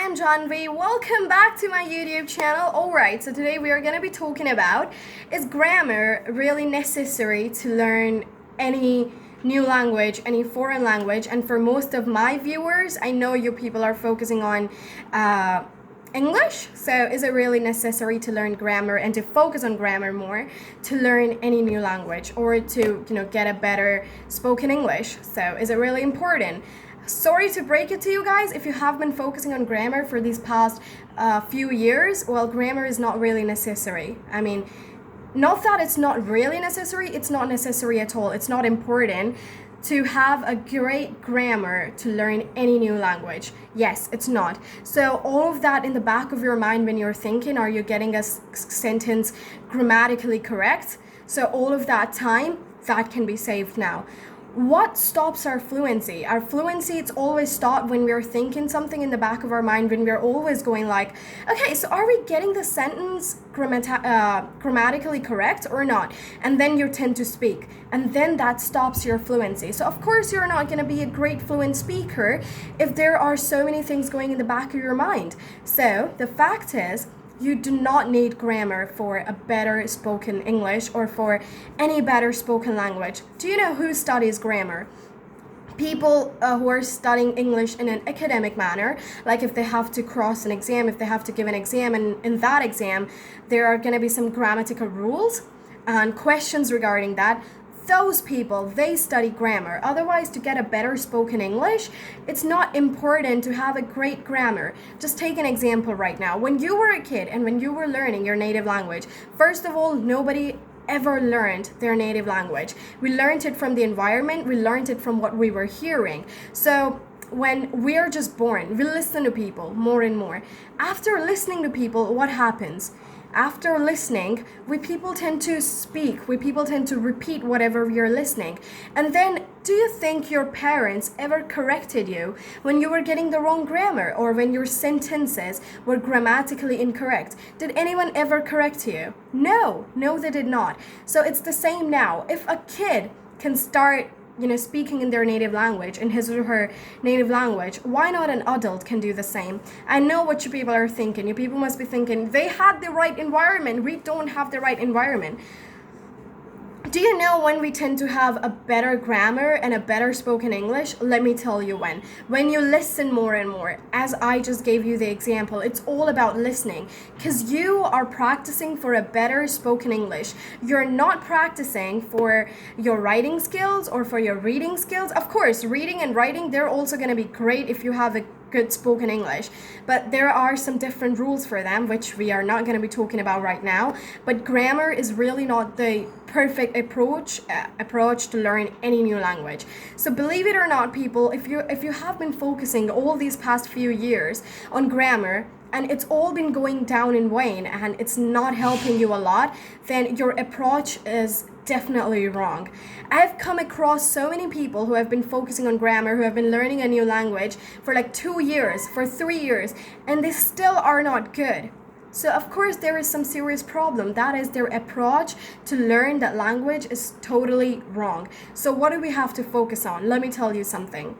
am Janvi. Welcome back to my YouTube channel. Alright, so today we are going to be talking about, is grammar really necessary to learn any new language, any foreign language? And for most of my viewers, I know you people are focusing on English. So is it really necessary to learn grammar and to focus on grammar more to learn any new language or to, get a better spoken English? So is it really important? Sorry to break it to you guys, if you have been focusing on grammar for these past few years, well, grammar is not really necessary. I mean, not that it's not really necessary, it's not necessary at all. It's not important to have a great grammar to learn any new language. Yes, it's not. So all of that in the back of your mind when you're thinking, are you getting a sentence grammatically correct? So all of that time, that can be saved now. What stops our fluency? Our fluency, it's always stopped when we're thinking something in the back of our mind, when we're always going like, okay, so are we getting the sentence grammatically correct or not? And then you tend to speak. And then that stops your fluency. So of course you're not going to be a great fluent speaker if there are so many things going in the back of your mind. So the fact is, you do not need grammar for a better spoken English or for any better spoken language. Do you know who studies grammar? People who are studying English in an academic manner, like if they have to cross an exam, if they have to give an exam, and in that exam there are going to be some grammatical rules and questions regarding that. Those people, they study grammar. Otherwise, to get a better spoken English, it's not important to have a great grammar. Just take an example right now. When you were a kid and when you were learning your native language, first of all, nobody ever learned their native language. We learned it from the environment, we learned it from what we were hearing. So when we're just born, we listen to people more and more. After listening to people, what happens? After listening, we people tend to speak, we people tend to repeat whatever we are listening. And then, do you think your parents ever corrected you when you were getting the wrong grammar or when your sentences were grammatically incorrect? Did anyone ever correct you? No, they did not. So it's the same now. If a kid can start speaking in their native language, in his or her native language, why not an adult can do the same? I know what you people are thinking. You people must be thinking, they had the right environment. We don't have the right environment. Do you know when we tend to have a better grammar and a better spoken English? Let me tell you when. When you listen more and more. As I just gave you the example, it's all about listening. Because you are practicing for a better spoken English. You're not practicing for your writing skills or for your reading skills. Of course, reading and writing, they're also going to be great if you have a good spoken English, but there are some different rules for them, which we are not going to be talking about right now. But grammar is really not the perfect approach to learn any new language. So believe it or not, people, if you have been focusing all these past few years on grammar and it's all been going down in vain and it's not helping you a lot, then your approach is definitely wrong. I've come across so many people who have been focusing on grammar, who have been learning a new language for like 2 years, for 3 years, and they still are not good. So of course there is some serious problem. That is, their approach to learn that language is totally wrong. So what do we have to focus on? Let me tell you something.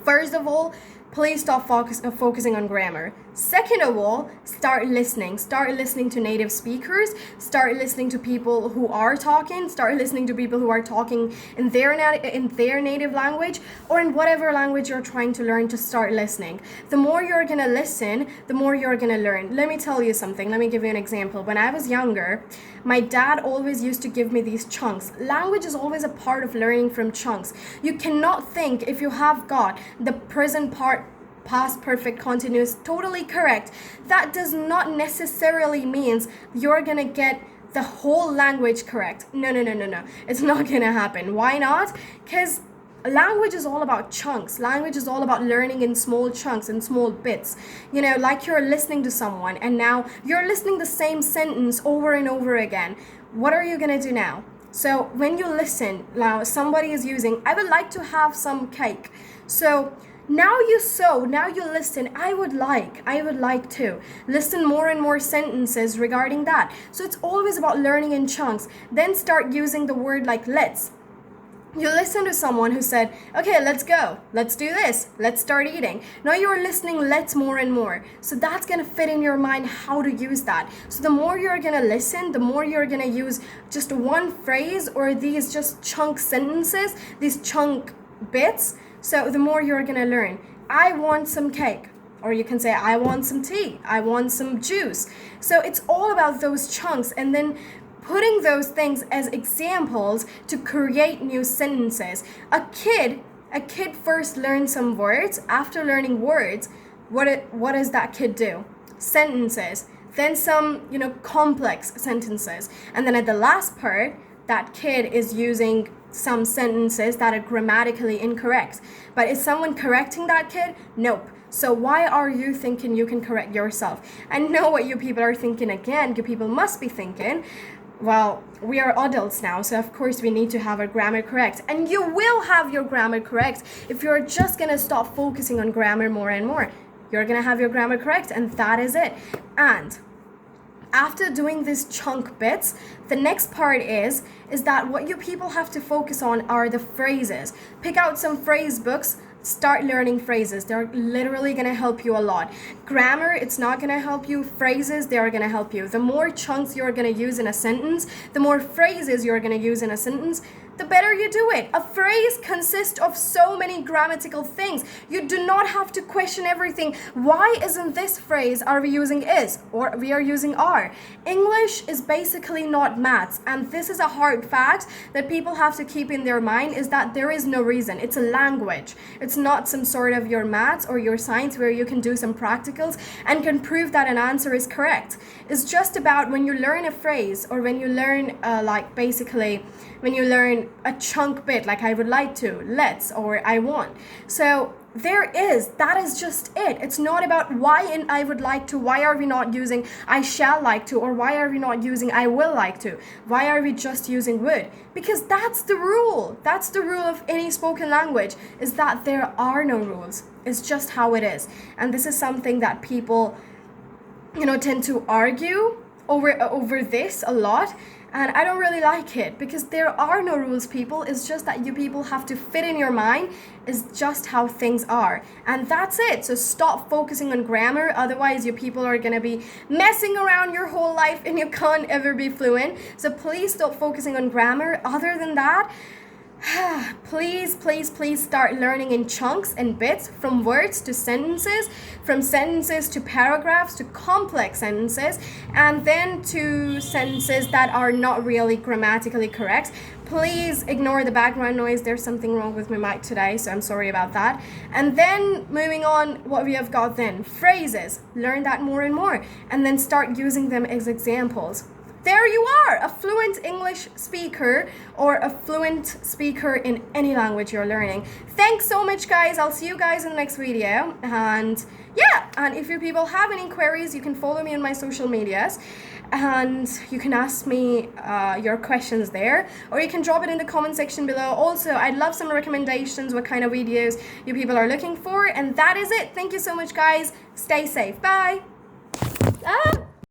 First of all, please stop focusing on grammar. Second of all, start listening. Start listening to native speakers. Start listening to people who are talking. Start listening to people who are talking in their native language or in whatever language you're trying to learn. To start listening. The more you're going to listen, the more you're going to learn. Let me tell you something. Let me give you an example. When I was younger, my dad always used to give me these chunks. Language is always a part of learning from chunks. You cannot think if you have got the present part, past perfect continuous totally correct, that does not necessarily means you're gonna get the whole language correct. No. It's not gonna happen. Why not? Because language is all about chunks. Language is all about learning in small chunks, in small bits. Like you're listening to someone and now you're listening the same sentence over and over again. What are you gonna do now? So when you listen, now somebody is using, I would like to have some cake. So now you listen, I would like to listen more and more sentences regarding that. So it's always about learning in chunks. Then start using the word like let's. You listen to someone who said, okay, let's go, let's do this, let's start eating. Now you're listening let's more and more. So that's gonna fit in your mind how to use that. So the more you're gonna listen, the more you're gonna use just one phrase or these just chunk sentences, these chunk bits. So the more you're gonna learn. I want some cake. Or you can say, I want some tea, I want some juice. So it's all about those chunks, and then putting those things as examples to create new sentences. A kid first learns some words. After learning words, what does that kid do? Sentences. Then some, complex sentences. And then at the last part, that kid is using some sentences that are grammatically incorrect. But is someone correcting that kid? Nope. So why are you thinking you can correct yourself? I know what you people are thinking again. You people must be thinking, well, we are adults now, so of course we need to have our grammar correct. And you will have your grammar correct if you're just gonna stop focusing on grammar more and more. You're gonna have your grammar correct, and that is it. And after doing these chunk bits, the next part is that what you people have to focus on are the phrases. Pick out some phrase books. Start learning phrases. They're literally going to help you a lot. Grammar, it's not going to help you. Phrases, they are going to help you. The more chunks you're going to use in a sentence, the more phrases you're going to use in a sentence, the better you do it. A phrase consists of so many grammatical things. You do not have to question everything. Why isn't this phrase, are we using is or we are using are? English is basically not maths, and this is a hard fact that people have to keep in their mind, is that there is no reason. It's a language. It's not some sort of your maths or your science where you can do some practicals and can prove that an answer is correct. It's just about when you learn a phrase, or when you learn when you learn a chunk bit, like I would like to, let's, or I want. So that is just it. It's not about why in I would like to, why are we not using I shall like to, or why are we not using I will like to? Why are we just using would? Because that's the rule. That's the rule of any spoken language, is that there are no rules. It's just how it is. And this is something that people, tend to argue over this a lot. And I don't really like it, because there are no rules, people. It's just that you people have to fit in your mind is just how things are. And that's it. So stop focusing on grammar. Otherwise, you people are going to be messing around your whole life and you can't ever be fluent. So please stop focusing on grammar. Other than that, please start learning in chunks and bits, from words to sentences, from sentences to paragraphs to complex sentences, and then to sentences that are not really grammatically correct. Please ignore the background noise. There's something wrong with my mic today, so I'm sorry about that. And then moving on, what we have got then, phrases. Learn that more and more, and then start using them as examples. There you are, a fluent English speaker, or a fluent speaker in any language you're learning. Thanks so much, guys. I'll see you guys in the next video. And yeah, and if you people have any queries, you can follow me on my social medias, and you can ask me your questions there, or you can drop it in the comment section below. Also, I'd love some recommendations, what kind of videos you people are looking for. And that is it. Thank you so much, guys. Stay safe. Bye.